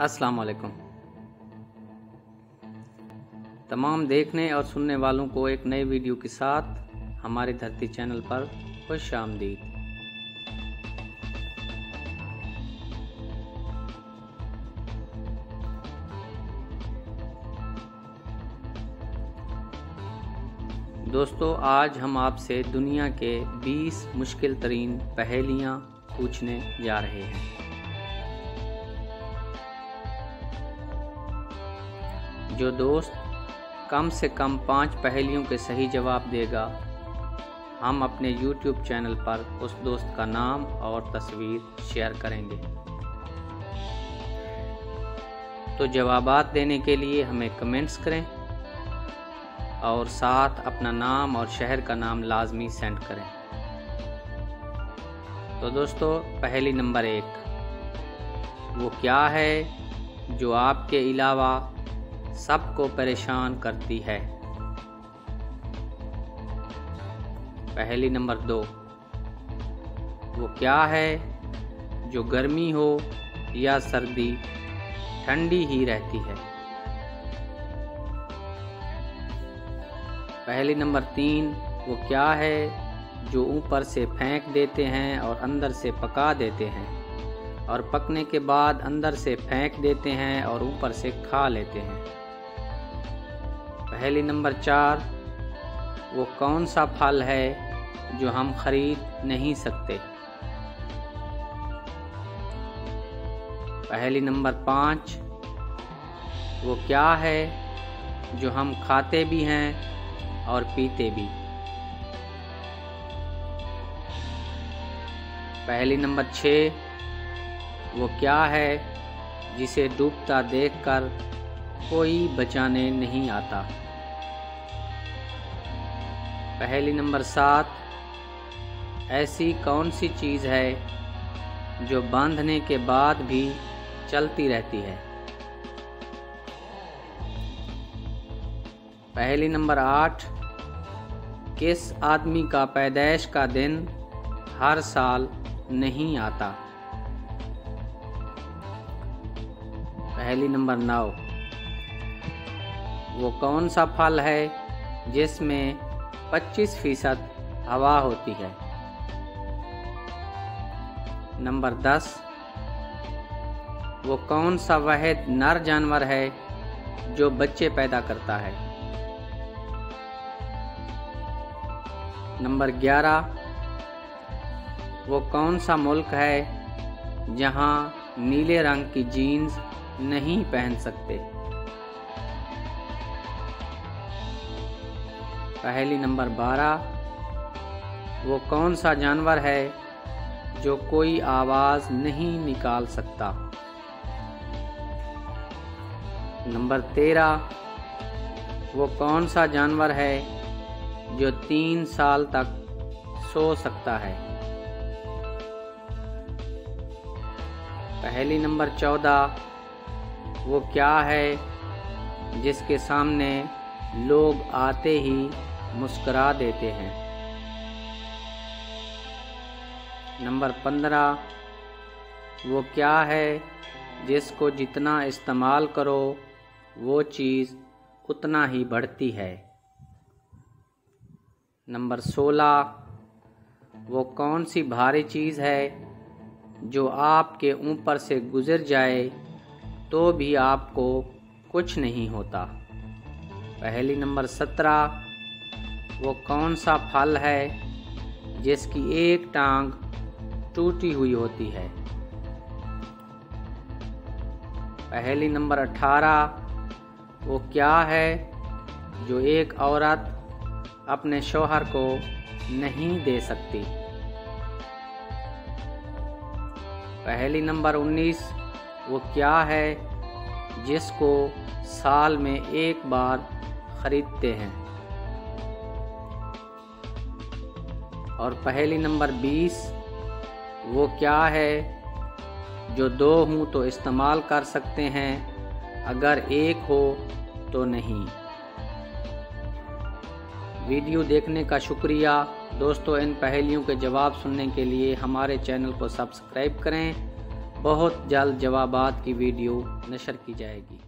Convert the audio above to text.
अस्सलाम वालेकुम। तमाम देखने और सुनने वालों को एक नई वीडियो के साथ हमारे धरती चैनल पर खुश आमदीद। दोस्तों, आज हम आपसे दुनिया के 20 मुश्किल तरीन पहेलियाँ पूछने जा रहे हैं। जो दोस्त कम से कम 5 पहेलियों के सही जवाब देगा, हम अपने YouTube चैनल पर उस दोस्त का नाम और तस्वीर शेयर करेंगे। तो जवाबात देने के लिए हमें कमेंट्स करें और साथ अपना नाम और शहर का नाम लाजमी सेंड करें। तो दोस्तों, पहेली नंबर 1, वो क्या है जो आपके अलावा सबको परेशान करती है? पहेली नंबर 2, वो क्या है जो गर्मी हो या सर्दी ठंडी ही रहती है? पहेली नंबर 3, वो क्या है जो ऊपर से फेंक देते हैं और अंदर से पका देते हैं, और पकने के बाद अंदर से फेंक देते हैं और ऊपर से खा लेते हैं? पहेली नंबर 4, वो कौन सा फल है जो हम खरीद नहीं सकते? पहेली नंबर 5, वो क्या है जो हम खाते भी हैं और पीते भी? पहेली नंबर 6, वो क्या है जिसे डूबता देखकर कोई बचाने नहीं आता? पहेली नंबर 7, ऐसी कौन सी चीज़ है जो बांधने के बाद भी चलती रहती है? पहेली नंबर 8, किस आदमी का पैदाइश का दिन हर साल नहीं आता? पहेली नंबर 9, वो कौन सा फल है जिसमें 25% हवा होती है? नंबर 10, वो कौन सा वाहिद नर जानवर है जो बच्चे पैदा करता है? नंबर 11, वो कौन सा मुल्क है जहां नीले रंग की जीन्स नहीं पहन सकते? पहेली नंबर 12, वो कौन सा जानवर है जो कोई आवाज नहीं निकाल सकता? नंबर 13, वो कौन सा जानवर है जो 3 साल तक सो सकता है? पहेली नंबर 14, वो क्या है जिसके सामने लोग आते ही मुस्कुरा देते हैं? नंबर 15, वो क्या है जिसको जितना इस्तेमाल करो वो चीज़ उतना ही बढ़ती है? नंबर 16, वो कौन सी भारी चीज़ है जो आपके ऊपर से गुजर जाए तो भी आपको कुछ नहीं होता? पहेली नंबर 17, वो कौन सा फल है जिसकी एक टांग टूटी हुई होती है? पहेली नंबर 18, वो क्या है जो एक औरत अपने शौहर को नहीं दे सकती? पहेली नंबर 19, वो क्या है जिसको साल में एक बार खरीदते हैं? और पहेली नंबर 20, वो क्या है जो 2 हों तो इस्तेमाल कर सकते हैं, अगर एक हो तो नहीं? वीडियो देखने का शुक्रिया दोस्तों। इन पहेलियों के जवाब सुनने के लिए हमारे चैनल को सब्सक्राइब करें बहुत जल्द जवाबात की वीडियो नशर की जाएगी।